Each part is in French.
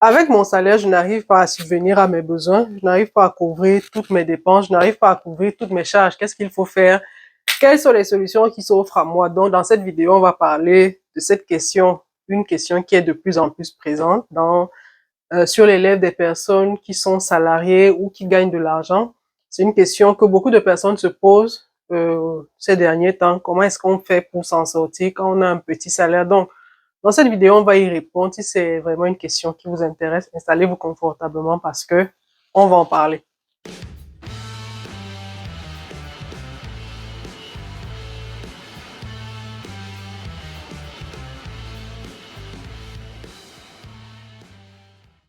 Avec mon salaire, je n'arrive pas à subvenir à mes besoins, je n'arrive pas à couvrir toutes mes dépenses, je n'arrive pas à couvrir toutes mes charges. Qu'est-ce qu'il faut faire? Quelles sont les solutions qui s'offrent à moi? Donc, dans cette vidéo, on va parler de cette question, une question qui est de plus en plus présente sur les lèvres des personnes qui sont salariées ou qui gagnent de l'argent. C'est une question que beaucoup de personnes se posent ces derniers temps. Comment est-ce qu'on fait pour s'en sortir quand on a un petit salaire? Donc, dans cette vidéo, on va y répondre. Si c'est vraiment une question qui vous intéresse, installez-vous confortablement parce que on va en parler.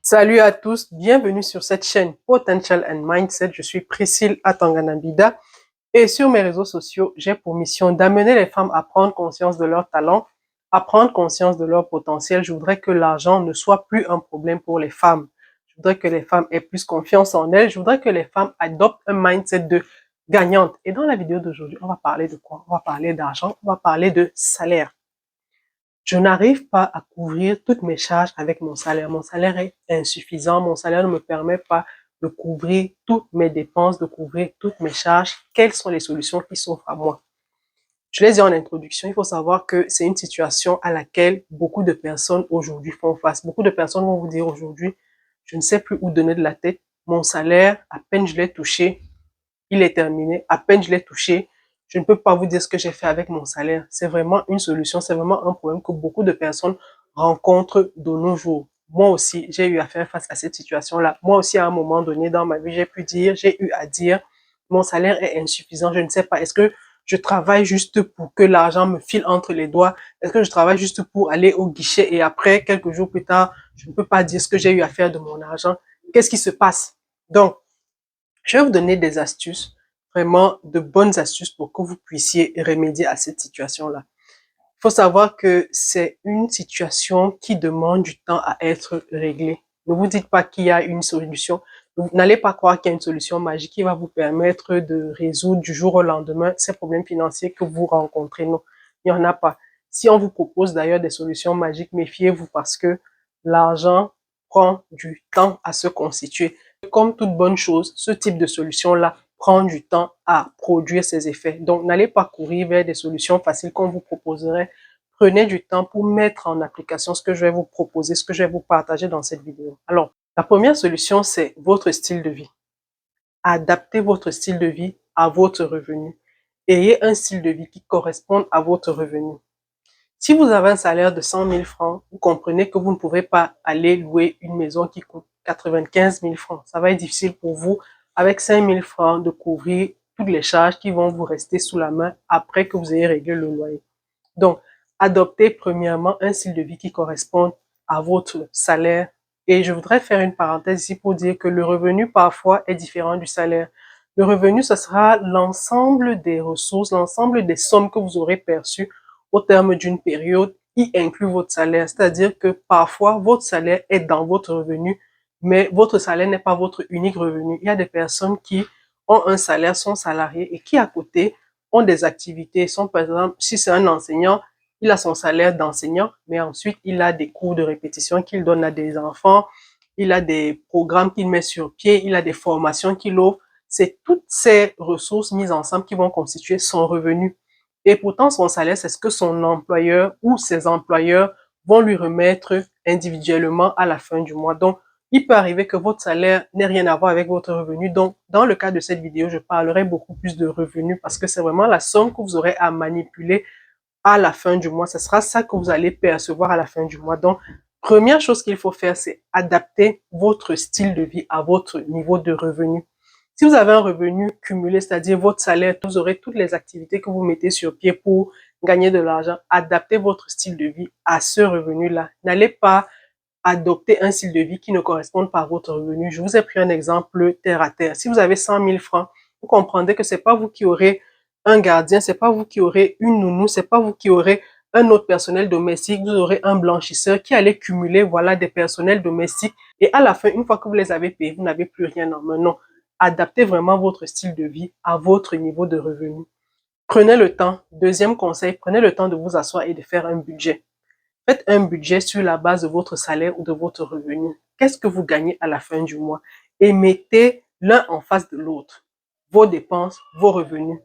Salut à tous, bienvenue sur cette chaîne Potential and Mindset. Je suis Priscille Atanganabida et sur mes réseaux sociaux, j'ai pour mission d'amener les femmes à prendre conscience de leurs talents, à prendre conscience de leur potentiel. Je voudrais que l'argent ne soit plus un problème pour les femmes. Je voudrais que les femmes aient plus confiance en elles. Je voudrais que les femmes adoptent un mindset de gagnante. Et dans la vidéo d'aujourd'hui, on va parler de quoi? On va parler d'argent, on va parler de salaire. Je n'arrive pas à couvrir toutes mes charges avec mon salaire. Mon salaire est insuffisant. Mon salaire ne me permet pas de couvrir toutes mes dépenses, de couvrir toutes mes charges. Quelles sont les solutions qui s'offrent à moi? Je l'ai dit en introduction, il faut savoir que c'est une situation à laquelle beaucoup de personnes aujourd'hui font face. Beaucoup de personnes vont vous dire aujourd'hui, je ne sais plus où donner de la tête. Mon salaire, à peine je l'ai touché, il est terminé. À peine je l'ai touché, je ne peux pas vous dire ce que j'ai fait avec mon salaire. C'est vraiment une solution, c'est vraiment un problème que beaucoup de personnes rencontrent de nos jours. Moi aussi, j'ai eu à faire face à cette situation-là. Moi aussi, à un moment donné dans ma vie, j'ai eu à dire, mon salaire est insuffisant, je ne sais pas, est-ce que je travaille juste pour que l'argent me file entre les doigts? Est-ce que je travaille juste pour aller au guichet et après, quelques jours plus tard, je ne peux pas dire ce que j'ai eu à faire de mon argent? Qu'est-ce qui se passe? Donc, je vais vous donner des astuces, vraiment de bonnes astuces pour que vous puissiez remédier à cette situation-là. Il faut savoir que c'est une situation qui demande du temps à être réglée. Ne vous dites pas qu'il y a une solution. Vous n'allez pas croire qu'il y a une solution magique qui va vous permettre de résoudre du jour au lendemain ces problèmes financiers que vous rencontrez. Non, il n'y en a pas. Si on vous propose d'ailleurs des solutions magiques, méfiez-vous parce que l'argent prend du temps à se constituer. Comme toute bonne chose, ce type de solution-là prend du temps à produire ses effets. Donc, n'allez pas courir vers des solutions faciles qu'on vous proposerait. Prenez du temps pour mettre en application ce que je vais vous proposer, ce que je vais vous partager dans cette vidéo. Alors, la première solution, c'est votre style de vie. Adaptez votre style de vie à votre revenu. Ayez un style de vie qui corresponde à votre revenu. Si vous avez un salaire de 100 000 francs, vous comprenez que vous ne pouvez pas aller louer une maison qui coûte 95 000 francs. Ça va être difficile pour vous, avec 5 000 francs, de couvrir toutes les charges qui vont vous rester sous la main après que vous ayez réglé le loyer. Donc, adoptez premièrement un style de vie qui corresponde à votre salaire. Et je voudrais faire une parenthèse ici pour dire que le revenu parfois est différent du salaire. Le revenu, ce sera l'ensemble des ressources, l'ensemble des sommes que vous aurez perçues au terme d'une période, y inclut votre salaire. C'est-à-dire que parfois, votre salaire est dans votre revenu, mais votre salaire n'est pas votre unique revenu. Il y a des personnes qui ont un salaire, sont salariés et qui à côté ont des activités. Sont, par exemple, si c'est un enseignant, il a son salaire d'enseignant, mais ensuite il a des cours de répétition qu'il donne à des enfants, il a des programmes qu'il met sur pied, il a des formations qu'il offre. C'est toutes ces ressources mises ensemble qui vont constituer son revenu. Et pourtant, son salaire, c'est ce que son employeur ou ses employeurs vont lui remettre individuellement à la fin du mois. Donc, il peut arriver que votre salaire n'ait rien à voir avec votre revenu. Donc, dans le cas de cette vidéo, je parlerai beaucoup plus de revenus parce que c'est vraiment la somme que vous aurez à manipuler à la fin du mois. Ce sera ça que vous allez percevoir à la fin du mois. Donc, première chose qu'il faut faire, c'est adapter votre style de vie à votre niveau de revenu. Si vous avez un revenu cumulé, c'est-à-dire votre salaire, vous aurez toutes les activités que vous mettez sur pied pour gagner de l'argent. Adaptez votre style de vie à ce revenu-là. N'allez pas adopter un style de vie qui ne corresponde pas à votre revenu. Je vous ai pris un exemple terre à terre. Si vous avez 100 000 francs, vous comprendrez que c'est pas vous qui aurez un gardien, c'est pas vous qui aurez une nounou, c'est pas vous qui aurez un autre personnel domestique, vous aurez un blanchisseur qui allait cumuler, voilà, des personnels domestiques. Et à la fin, une fois que vous les avez payés, vous n'avez plus rien en main. Non. Adaptez vraiment votre style de vie à votre niveau de revenu. Prenez le temps, deuxième conseil, prenez le temps de vous asseoir et de faire un budget. Faites un budget sur la base de votre salaire ou de votre revenu. Qu'est-ce que vous gagnez à la fin du mois? Et mettez l'un en face de l'autre. Vos dépenses, vos revenus.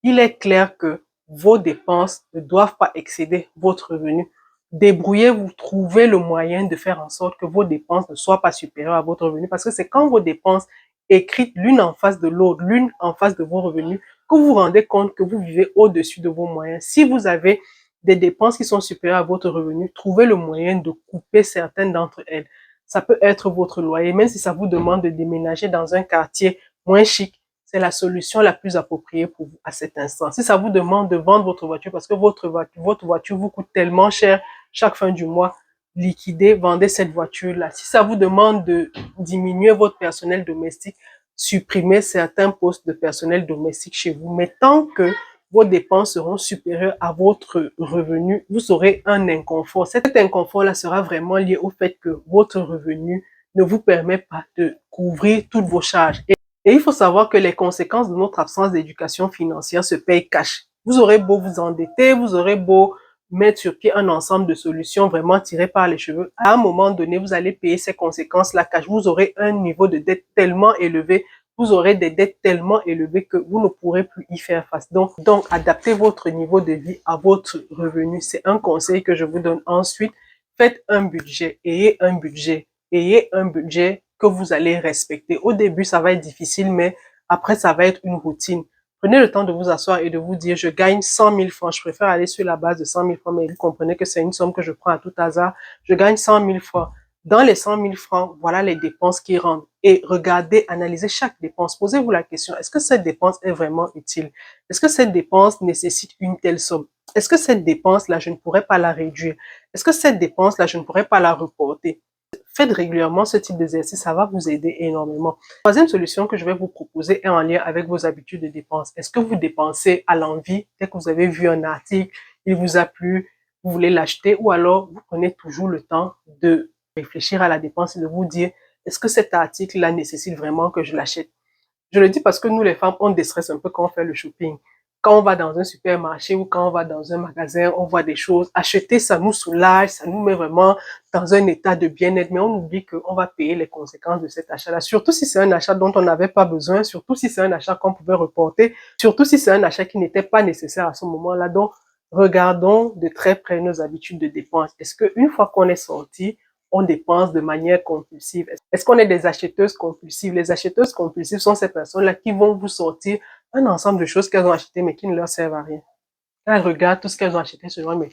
Il est clair que vos dépenses ne doivent pas excéder votre revenu. Débrouillez-vous, trouvez le moyen de faire en sorte que vos dépenses ne soient pas supérieures à votre revenu, parce que c'est quand vos dépenses écrites l'une en face de l'autre, l'une en face de vos revenus, que vous vous rendez compte que vous vivez au-dessus de vos moyens. Si vous avez des dépenses qui sont supérieures à votre revenu, trouvez le moyen de couper certaines d'entre elles. Ça peut être votre loyer, même si ça vous demande de déménager dans un quartier moins chic, c'est la solution la plus appropriée pour vous à cet instant. Si ça vous demande de vendre votre voiture parce que votre voiture vous coûte tellement cher chaque fin du mois, liquidez, vendez cette voiture-là. Si ça vous demande de diminuer votre personnel domestique, supprimez certains postes de personnel domestique chez vous. Mais tant que vos dépenses seront supérieures à votre revenu, vous aurez un inconfort. Cet inconfort-là sera vraiment lié au fait que votre revenu ne vous permet pas de couvrir toutes vos charges. Et il faut savoir que les conséquences de notre absence d'éducation financière se payent cash. Vous aurez beau vous endetter, vous aurez beau mettre sur pied un ensemble de solutions vraiment tirées par les cheveux. À un moment donné, vous allez payer ces conséquences-là cash. Vous aurez un niveau de dette tellement élevé, vous aurez des dettes tellement élevées que vous ne pourrez plus y faire face. Donc, adaptez votre niveau de vie à votre revenu. C'est un conseil que je vous donne. Ensuite, faites un budget. Ayez un budget. Ayez un budget que vous allez respecter. Au début, ça va être difficile, mais après, ça va être une routine. Prenez le temps de vous asseoir et de vous dire, je gagne 100 000 francs. Je préfère aller sur la base de 100 000 francs, mais vous comprenez que c'est une somme que je prends à tout hasard. Je gagne 100 000 francs. Dans les 100 000 francs, voilà les dépenses qui rentrent. Et regardez, analysez chaque dépense. Posez-vous la question, est-ce que cette dépense est vraiment utile? Est-ce que cette dépense nécessite une telle somme? Est-ce que cette dépense-là, je ne pourrais pas la réduire? Est-ce que cette dépense-là, je ne pourrais pas la reporter? Faites régulièrement ce type d'exercice, ça va vous aider énormément. Troisième solution que je vais vous proposer est en lien avec vos habitudes de dépenses. Est-ce que vous dépensez à l'envie, dès que vous avez vu un article, il vous a plu, vous voulez l'acheter, ou alors vous prenez toujours le temps de réfléchir à la dépense et de vous dire, est-ce que cet article-là nécessite vraiment que je l'achète? Je le dis parce que nous, les femmes, on déstresse un peu quand on fait le shopping. Quand on va dans un supermarché ou quand on va dans un magasin, on voit des choses. Acheter, ça nous soulage, ça nous met vraiment dans un état de bien-être, mais on oublie qu'on va payer les conséquences de cet achat-là. Surtout si c'est un achat dont on n'avait pas besoin, surtout si c'est un achat qu'on pouvait reporter, surtout si c'est un achat qui n'était pas nécessaire à ce moment-là. Donc, regardons de très près nos habitudes de dépenses. Est-ce qu'une fois qu'on est sorti, on dépense de manière compulsive? Est-ce qu'on est des acheteuses compulsives? Les acheteuses compulsives sont ces personnes-là qui vont vous sortir un ensemble de choses qu'elles ont achetées mais qui ne leur servent à rien. Elles regardent tout ce qu'elles ont acheté, se disent, mais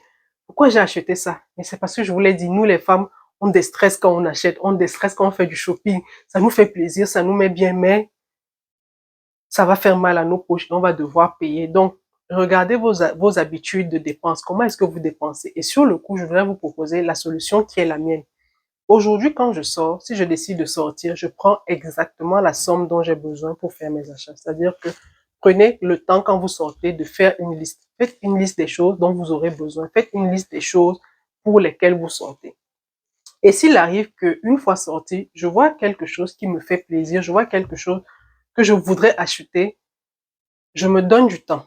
pourquoi j'ai acheté ça? Mais c'est parce que je vous l'ai dit, nous les femmes, on déstresse quand on achète, on déstresse quand on fait du shopping. Ça nous fait plaisir, ça nous met bien, mais ça va faire mal à nos poches et on va devoir payer. Donc, regardez vos habitudes de dépenses. Comment est-ce que vous dépensez? Et sur le coup, je voudrais vous proposer la solution qui est la mienne. Aujourd'hui, quand je sors, si je décide de sortir, je prends exactement la somme dont j'ai besoin pour faire mes achats. C'est-à-dire que prenez le temps quand vous sortez de faire une liste. Faites une liste des choses dont vous aurez besoin. Faites une liste des choses pour lesquelles vous sortez. Et s'il arrive qu'une fois sorti, je vois quelque chose qui me fait plaisir, je vois quelque chose que je voudrais acheter, je me donne du temps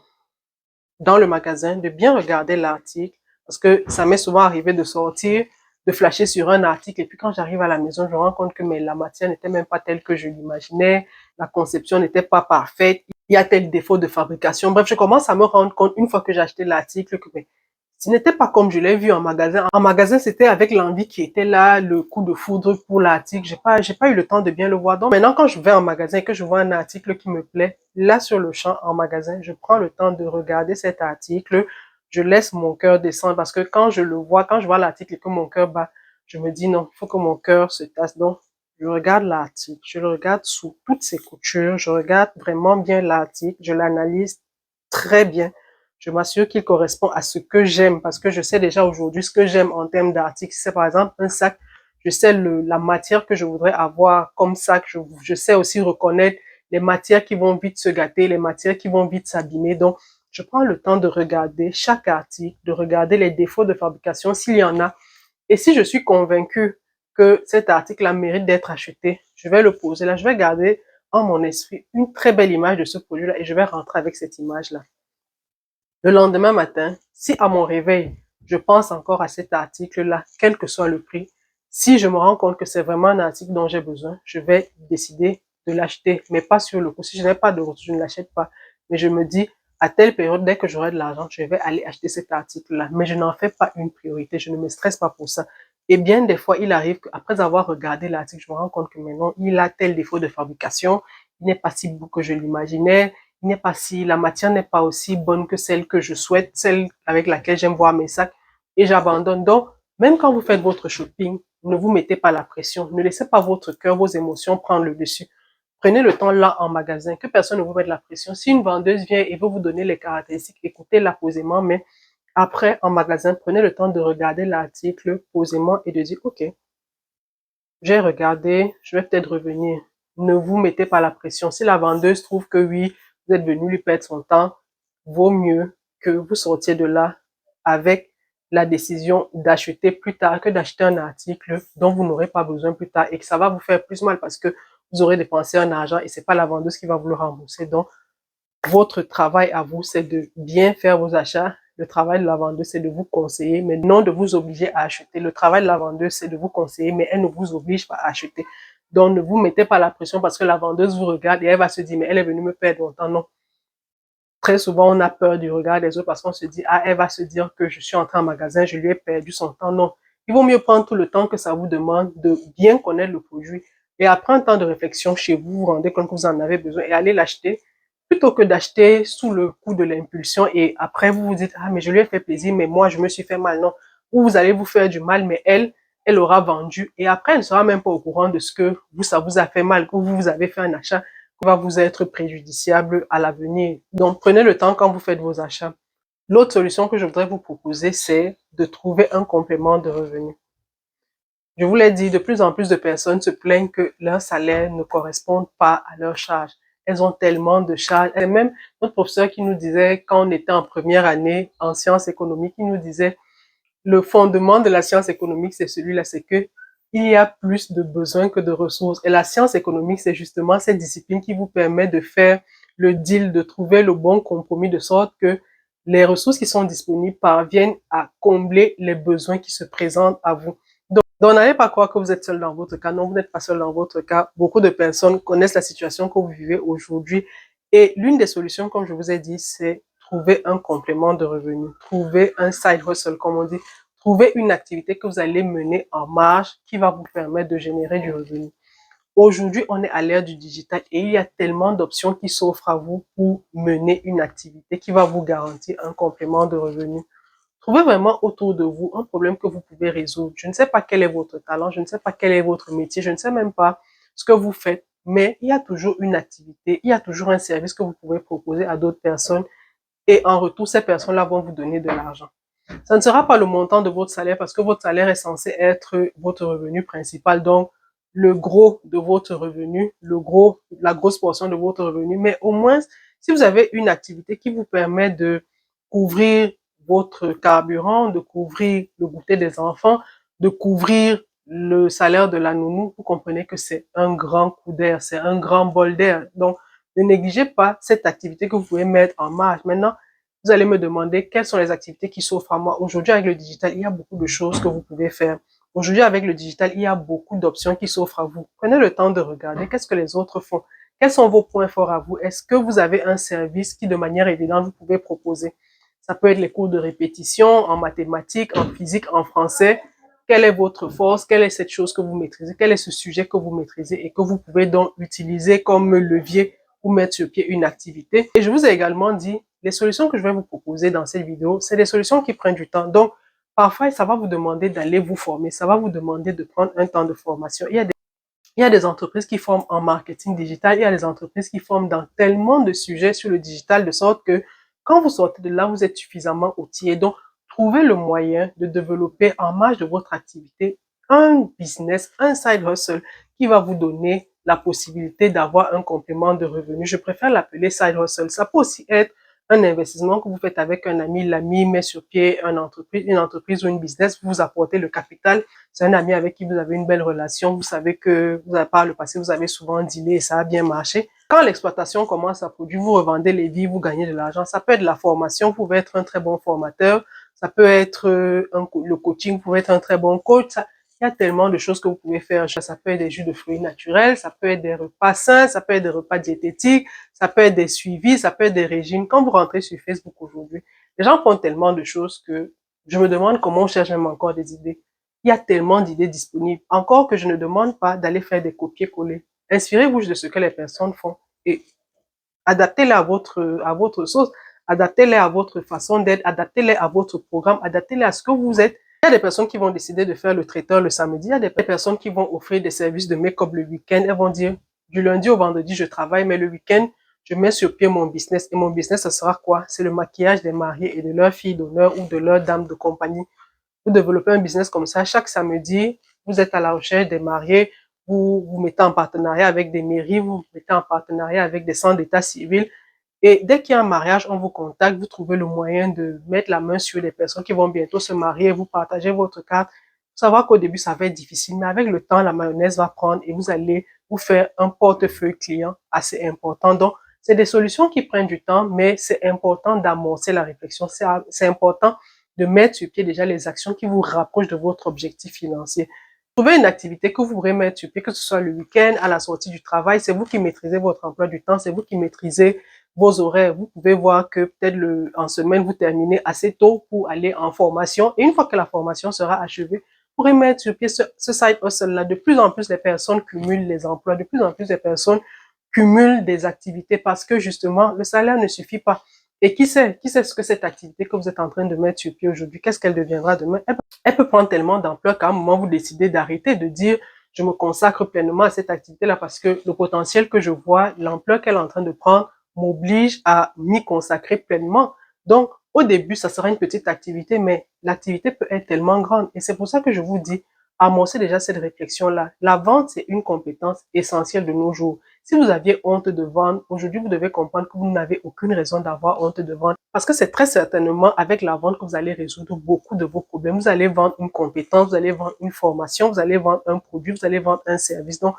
dans le magasin de bien regarder l'article parce que ça m'est souvent arrivé de sortir, de flasher sur un article et puis quand j'arrive à la maison, je me rends compte que la matière n'était même pas telle que je l'imaginais, la conception n'était pas parfaite, il y a tel défaut de fabrication. Bref, je commence à me rendre compte une fois que j'ai acheté l'article que ce n'était pas comme je l'ai vu en magasin. En magasin, c'était avec l'envie qui était là, le coup de foudre pour l'article. J'ai pas eu le temps de bien le voir. Donc maintenant, quand je vais en magasin et que je vois un article qui me plaît, là sur le champ en magasin, je prends le temps de regarder cet article. Je laisse mon cœur descendre parce que quand je le vois, quand je vois l'article et que mon cœur bat, je me dis non, il faut que mon cœur se tasse. Donc, je regarde l'article, je le regarde sous toutes ses coutures, je regarde vraiment bien l'article, je l'analyse très bien. Je m'assure qu'il correspond à ce que j'aime parce que je sais déjà aujourd'hui ce que j'aime en termes d'articles. Si c'est par exemple un sac, je sais la matière que je voudrais avoir comme sac. Je sais aussi reconnaître les matières qui vont vite se gâter, les matières qui vont vite s'abîmer. Donc, je prends le temps de regarder chaque article, de regarder les défauts de fabrication s'il y en a. Et si je suis convaincue que cet article-là mérite d'être acheté, je vais le poser là. Je vais garder en mon esprit une très belle image de ce produit-là et je vais rentrer avec cette image-là. Le lendemain matin, si à mon réveil, je pense encore à cet article-là, quel que soit le prix. Si je me rends compte que c'est vraiment un article dont j'ai besoin, je vais décider de l'acheter, mais pas sur le coup. Si je n'ai pas de retour, je ne l'achète pas. Mais je me dis, à telle période, dès que j'aurai de l'argent, je vais aller acheter cet article-là. Mais je n'en fais pas une priorité, je ne me stresse pas pour ça. Et bien des fois, il arrive qu'après avoir regardé l'article, je me rends compte que maintenant, il a tel défaut de fabrication, il n'est pas si beau que je l'imaginais, il n'est pas si, la matière n'est pas aussi bonne que celle que je souhaite, celle avec laquelle j'aime voir mes sacs, et j'abandonne. Donc, même quand vous faites votre shopping, ne vous mettez pas la pression, ne laissez pas votre cœur, vos émotions prendre le dessus. Prenez le temps là en magasin, que personne ne vous mette la pression. Si une vendeuse vient et veut vous donner les caractéristiques, écoutez-la posément, mais après, en magasin, prenez le temps de regarder l'article posément et de dire, OK, j'ai regardé, je vais peut-être revenir. Ne vous mettez pas la pression. Si la vendeuse trouve que oui, vous êtes venu lui perdre son temps, vaut mieux que vous sortiez de là avec la décision d'acheter plus tard que d'acheter un article dont vous n'aurez pas besoin plus tard et que ça va vous faire plus mal parce que vous aurez dépensé un argent et c'est pas la vendeuse qui va vous le rembourser. Donc, votre travail à vous, c'est de bien faire vos achats. Le travail de la vendeuse, c'est de vous conseiller, mais non de vous obliger à acheter. Le travail de la vendeuse, c'est de vous conseiller, mais elle ne vous oblige pas à acheter. Donc, ne vous mettez pas la pression parce que la vendeuse vous regarde et elle va se dire, mais elle est venue me perdre mon temps. Non. Très souvent, on a peur du regard des autres parce qu'on se dit, ah, elle va se dire que je suis entré en magasin, je lui ai perdu son temps. Non. Il vaut mieux prendre tout le temps que ça vous demande de bien connaître le produit. Et après un temps de réflexion chez vous, vous rendez compte que vous en avez besoin et allez l'acheter plutôt que d'acheter sous le coup de l'impulsion et après vous vous dites, ah, mais je lui ai fait plaisir, mais moi, je me suis fait mal. Non. Ou vous allez vous faire du mal, mais elle aura vendu et après, elle ne sera même pas au courant de ce que vous, ça vous a fait mal, que vous avez fait un achat qui va vous être préjudiciable à l'avenir. Donc, prenez le temps quand vous faites vos achats. L'autre solution que je voudrais vous proposer, c'est de trouver un complément de revenu. Je vous l'ai dit, de plus en plus de personnes se plaignent que leur salaire ne correspond pas à leur charge. Elles ont tellement de charges. Et même notre professeur qui nous disait, quand on était en première année en sciences économiques, il nous disait, le fondement de la science économique, c'est celui-là, c'est que il y a plus de besoins que de ressources. Et la science économique, c'est justement cette discipline qui vous permet de faire le deal, de trouver le bon compromis de sorte que les ressources qui sont disponibles parviennent à combler les besoins qui se présentent à vous. Donc, n'allez pas croire que vous êtes seul dans votre cas. Non, vous n'êtes pas seul dans votre cas. Beaucoup de personnes connaissent la situation que vous vivez aujourd'hui. Et l'une des solutions, comme je vous ai dit, c'est trouver un complément de revenu, trouver un side hustle, comme on dit, trouver une activité que vous allez mener en marge qui va vous permettre de générer du revenu. Aujourd'hui, on est à l'ère du digital et il y a tellement d'options qui s'offrent à vous pour mener une activité qui va vous garantir un complément de revenu. Trouvez vraiment autour de vous un problème que vous pouvez résoudre. Je ne sais pas quel est votre talent, je ne sais pas quel est votre métier, je ne sais même pas ce que vous faites, mais il y a toujours une activité, il y a toujours un service que vous pouvez proposer à d'autres personnes et en retour, ces personnes-là vont vous donner de l'argent. Ça ne sera pas le montant de votre salaire parce que votre salaire est censé être votre revenu principal, donc le gros de votre revenu, la grosse portion de votre revenu, mais au moins, si vous avez une activité qui vous permet de couvrir votre carburant, de couvrir le goûter des enfants, de couvrir le salaire de la nounou, vous comprenez que c'est un grand coup d'air, c'est un grand bol d'air. Donc, ne négligez pas cette activité que vous pouvez mettre en marge. Maintenant, vous allez me demander quelles sont les activités qui s'offrent à moi. Aujourd'hui, avec le digital, il y a beaucoup de choses que vous pouvez faire. Aujourd'hui, avec le digital, il y a beaucoup d'options qui s'offrent à vous. Prenez le temps de regarder qu'est-ce que les autres font. Quels sont vos points forts à vous? Est-ce que vous avez un service qui, de manière évidente, vous pouvez proposer? Ça peut être les cours de répétition en mathématiques, en physique, en français. Quelle est votre force? Quelle est cette chose que vous maîtrisez? Quel est ce sujet que vous maîtrisez et que vous pouvez donc utiliser comme levier pour mettre sur pied une activité? Et je vous ai également dit, les solutions que je vais vous proposer dans cette vidéo, c'est des solutions qui prennent du temps. Donc, parfois, ça va vous demander d'aller vous former. Ça va vous demander de prendre un temps de formation. Il y a des entreprises qui forment en marketing digital. Il y a des entreprises qui forment dans tellement de sujets sur le digital de sorte que quand vous sortez de là, vous êtes suffisamment outillé. Donc, trouvez le moyen de développer en marge de votre activité un business, un side hustle qui va vous donner la possibilité d'avoir un complément de revenu. Je préfère l'appeler side hustle. Ça peut aussi être un investissement que vous faites avec un ami. L'ami met sur pied une entreprise ou une business, vous apportez le capital. C'est un ami avec qui vous avez une belle relation. Vous savez que vous avez par le passé, vous avez souvent dealé et ça a bien marché. Quand l'exploitation commence à produire, vous revendez les vies, vous gagnez de l'argent. Ça peut être de la formation. Vous pouvez être un très bon formateur. Ça peut être le coaching, vous pouvez être un très bon coach. Il y a tellement de choses que vous pouvez faire. Ça peut être des jus de fruits naturels, ça peut être des repas sains, ça peut être des repas diététiques, ça peut être des suivis, ça peut être des régimes. Quand vous rentrez sur Facebook aujourd'hui, les gens font tellement de choses que je me demande comment on cherche même encore des idées. Il y a tellement d'idées disponibles. Encore que je ne demande pas d'aller faire des copier-coller. Inspirez-vous de ce que les personnes font et adaptez-les à votre sauce, adaptez-les à votre façon d'être, adaptez-les à votre programme, adaptez-les à ce que vous êtes. Il y a des personnes qui vont décider de faire le traiteur le samedi. Il y a des personnes qui vont offrir des services de make-up le week-end. Elles vont dire, du lundi au vendredi, je travaille, mais le week-end, je mets sur pied mon business. Et mon business, ça sera quoi? C'est le maquillage des mariés et de leurs filles d'honneur ou de leurs dames de compagnie. Vous développez un business comme ça. Chaque samedi, vous êtes à la recherche des mariés. Vous mettez en partenariat avec des mairies, vous mettez en partenariat avec des centres d'état civil. Et dès qu'il y a un mariage, on vous contacte, vous trouvez le moyen de mettre la main sur les personnes qui vont bientôt se marier, vous partagez votre carte. Vous savoir qu'au début, ça va être difficile, mais avec le temps, la mayonnaise va prendre et vous allez vous faire un portefeuille client assez important. Donc, c'est des solutions qui prennent du temps, mais c'est important d'amorcer la réflexion. C'est important de mettre sur pied déjà les actions qui vous rapprochent de votre objectif financier. Trouvez une activité que vous pourrez mettre sur pied, que ce soit le week-end, à la sortie du travail. C'est vous qui maîtrisez votre emploi du temps, c'est vous qui maîtrisez vos horaires. Vous pouvez voir que peut-être en semaine, vous terminez assez tôt pour aller en formation. Et une fois que la formation sera achevée, vous pourrez mettre sur pied ce side hustle-là. De plus en plus, les personnes cumulent les emplois. De plus en plus, les personnes cumulent des activités parce que justement, le salaire ne suffit pas. Et qui sait ce que cette activité que vous êtes en train de mettre sur pied aujourd'hui, qu'est-ce qu'elle deviendra demain? Elle peut prendre tellement d'ampleur qu'à un moment, vous décidez d'arrêter, de dire, je me consacre pleinement à cette activité-là parce que le potentiel que je vois, l'ampleur qu'elle est en train de prendre, m'oblige à m'y consacrer pleinement. Donc, au début, ça sera une petite activité, mais l'activité peut être tellement grande. Et c'est pour ça que je vous dis, amorcez déjà cette réflexion-là. La vente, c'est une compétence essentielle de nos jours. Si vous aviez honte de vendre, aujourd'hui, vous devez comprendre que vous n'avez aucune raison d'avoir honte de vendre. Parce que c'est très certainement avec la vente que vous allez résoudre beaucoup de vos problèmes. Vous allez vendre une compétence, vous allez vendre une formation, vous allez vendre un produit, vous allez vendre un service. Donc,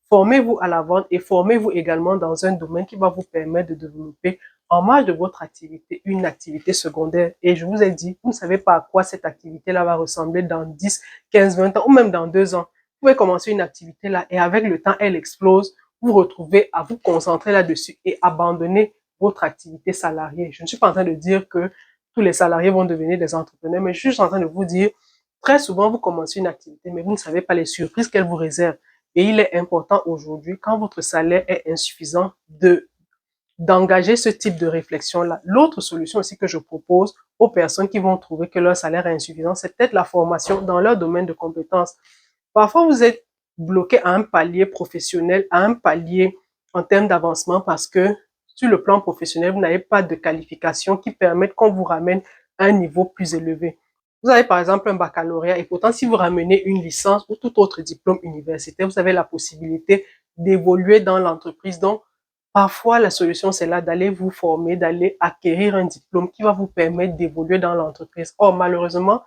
formez-vous à la vente et formez-vous également dans un domaine qui va vous permettre de développer en marge de votre activité une activité secondaire. Et je vous ai dit, vous ne savez pas à quoi cette activité-là va ressembler dans 10, 15, 20 ans ou même dans 2 ans. Vous pouvez commencer une activité-là et avec le temps, elle explose. Vous retrouvez à vous concentrer là-dessus et abandonner votre activité salariée. Je ne suis pas en train de dire que tous les salariés vont devenir des entrepreneurs, mais je suis juste en train de vous dire, très souvent, vous commencez une activité, mais vous ne savez pas les surprises qu'elle vous réserve. Et il est important aujourd'hui, quand votre salaire est insuffisant, d'engager ce type de réflexion-là. L'autre solution aussi que je propose aux personnes qui vont trouver que leur salaire est insuffisant, c'est peut-être la formation dans leur domaine de compétences. Parfois, vous êtes bloqué à un palier professionnel, à un palier en termes d'avancement parce que sur le plan professionnel, vous n'avez pas de qualification qui permettent qu'on vous ramène à un niveau plus élevé. Vous avez par exemple un baccalauréat et pourtant si vous ramenez une licence ou tout autre diplôme universitaire, vous avez la possibilité d'évoluer dans l'entreprise. Donc, parfois, la solution, c'est là d'aller vous former, d'aller acquérir un diplôme qui va vous permettre d'évoluer dans l'entreprise. Or, malheureusement,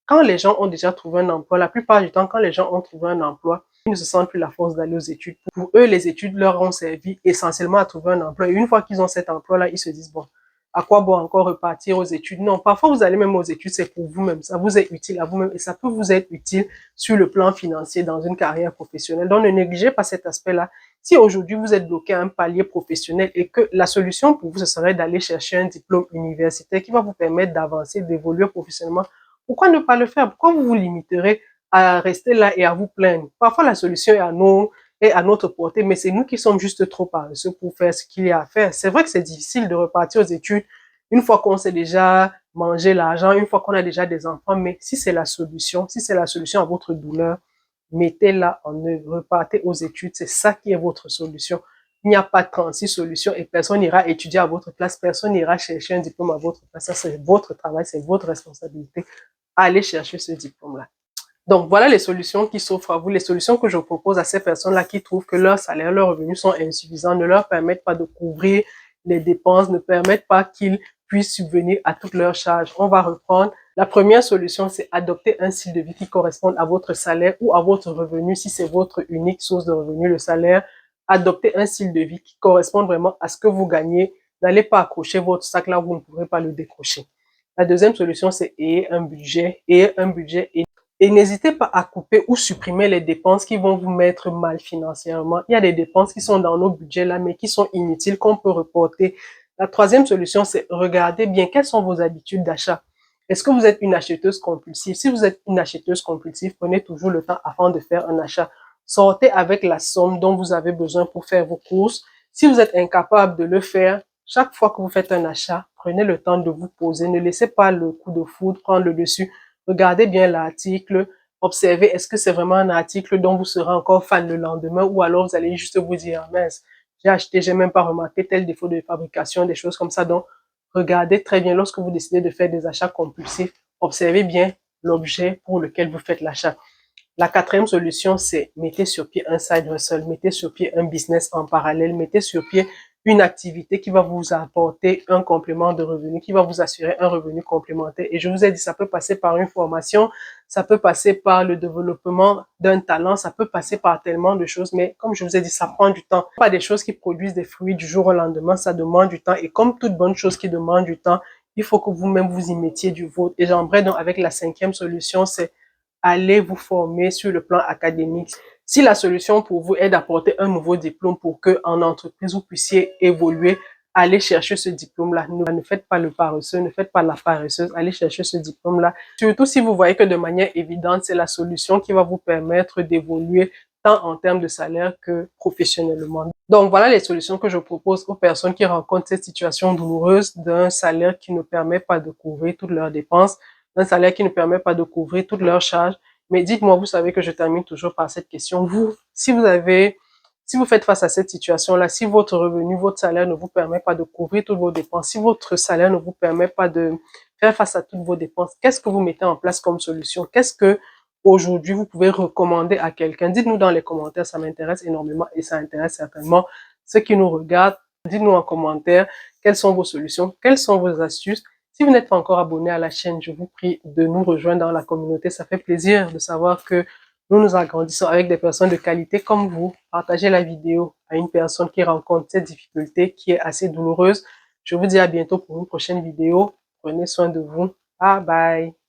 quand les gens ont déjà trouvé un emploi, la plupart du temps, quand les gens ont trouvé un emploi, ils ne se sentent plus la force d'aller aux études. Pour eux, les études leur ont servi essentiellement à trouver un emploi. Et une fois qu'ils ont cet emploi-là, ils se disent, bon, à quoi bon encore repartir aux études? Non, parfois vous allez même aux études, c'est pour vous-même. Ça vous est utile à vous-même et ça peut vous être utile sur le plan financier dans une carrière professionnelle. Donc, ne négligez pas cet aspect-là. Si aujourd'hui vous êtes bloqué à un palier professionnel et que la solution pour vous, ce serait d'aller chercher un diplôme universitaire qui va vous permettre d'avancer, d'évoluer professionnellement, pourquoi ne pas le faire? Pourquoi vous vous limiterez à rester là et à vous plaindre? Parfois, la solution est à notre portée, mais c'est nous qui sommes juste trop paresseux pour faire ce qu'il y a à faire. C'est vrai que c'est difficile de repartir aux études une fois qu'on sait déjà manger l'argent, une fois qu'on a déjà des enfants, mais si c'est la solution, si c'est la solution à votre douleur, mettez-la en œuvre, repartez aux études, c'est ça qui est votre solution. Il n'y a pas 36 solutions et personne n'ira étudier à votre place, personne n'ira chercher un diplôme à votre place. Ça, c'est votre travail, c'est votre responsabilité. Allez chercher ce diplôme-là. Donc, voilà les solutions qui s'offrent à vous, les solutions que je propose à ces personnes-là qui trouvent que leur salaire, leurs revenus sont insuffisants, ne leur permettent pas de couvrir les dépenses, ne permettent pas qu'ils puissent subvenir à toutes leurs charges. On va reprendre. La première solution, c'est adopter un style de vie qui corresponde à votre salaire ou à votre revenu, si c'est votre unique source de revenu, le salaire. Adopter un style de vie qui corresponde vraiment à ce que vous gagnez. N'allez pas accrocher votre sac là où vous ne pourrez pas le décrocher. La deuxième solution, c'est ayez un budget. Ayez un budget et n'hésitez pas à couper ou supprimer les dépenses qui vont vous mettre mal financièrement. Il y a des dépenses qui sont dans nos budgets là, mais qui sont inutiles, qu'on peut reporter. La troisième solution, c'est regarder bien quelles sont vos habitudes d'achat. Est-ce que vous êtes une acheteuse compulsive? Si vous êtes une acheteuse compulsive, prenez toujours le temps avant de faire un achat. Sortez avec la somme dont vous avez besoin pour faire vos courses. Si vous êtes incapable de le faire, chaque fois que vous faites un achat, prenez le temps de vous poser. Ne laissez pas le coup de foudre prendre le dessus. Regardez bien l'article, observez est-ce que c'est vraiment un article dont vous serez encore fan le lendemain ou alors vous allez juste vous dire, ah, mince, j'ai acheté, j'ai même pas remarqué tel défaut de fabrication, des choses comme ça. Donc, regardez très bien lorsque vous décidez de faire des achats compulsifs, observez bien l'objet pour lequel vous faites l'achat. La quatrième solution, c'est mettez sur pied un side hustle, mettez sur pied un business en parallèle, mettez sur pied une activité qui va vous apporter un complément de revenu, qui va vous assurer un revenu complémentaire. Et je vous ai dit, ça peut passer par une formation, ça peut passer par le développement d'un talent, ça peut passer par tellement de choses, mais comme je vous ai dit, ça prend du temps. Pas des choses qui produisent des fruits du jour au lendemain, ça demande du temps. Et comme toute bonne chose qui demande du temps, il faut que vous-même vous y mettiez du vôtre. Et j'aimerais donc avec la cinquième solution, c'est aller vous former sur le plan académique. Si la solution pour vous est d'apporter un nouveau diplôme pour que en entreprise vous puissiez évoluer, allez chercher ce diplôme-là. Ne faites pas le paresseux, ne faites pas la paresseuse, allez chercher ce diplôme-là. Surtout si vous voyez que de manière évidente, c'est la solution qui va vous permettre d'évoluer tant en termes de salaire que professionnellement. Donc voilà les solutions que je propose aux personnes qui rencontrent cette situation douloureuse d'un salaire qui ne permet pas de couvrir toutes leurs dépenses, d'un salaire qui ne permet pas de couvrir toutes leurs charges. Mais dites-moi, vous savez que je termine toujours par cette question. Vous, si vous faites face à cette situation-là, si votre revenu, votre salaire ne vous permet pas de couvrir toutes vos dépenses, si votre salaire ne vous permet pas de faire face à toutes vos dépenses, qu'est-ce que vous mettez en place comme solution? Qu'est-ce que aujourd'hui vous pouvez recommander à quelqu'un? Dites-nous dans les commentaires, ça m'intéresse énormément et ça intéresse certainement ceux qui nous regardent. Dites-nous en commentaire quelles sont vos solutions, quelles sont vos astuces. Si vous n'êtes pas encore abonné à la chaîne, je vous prie de nous rejoindre dans la communauté. Ça fait plaisir de savoir que nous nous agrandissons avec des personnes de qualité comme vous. Partagez la vidéo à une personne qui rencontre cette difficulté qui est assez douloureuse. Je vous dis à bientôt pour une prochaine vidéo. Prenez soin de vous. Bye bye.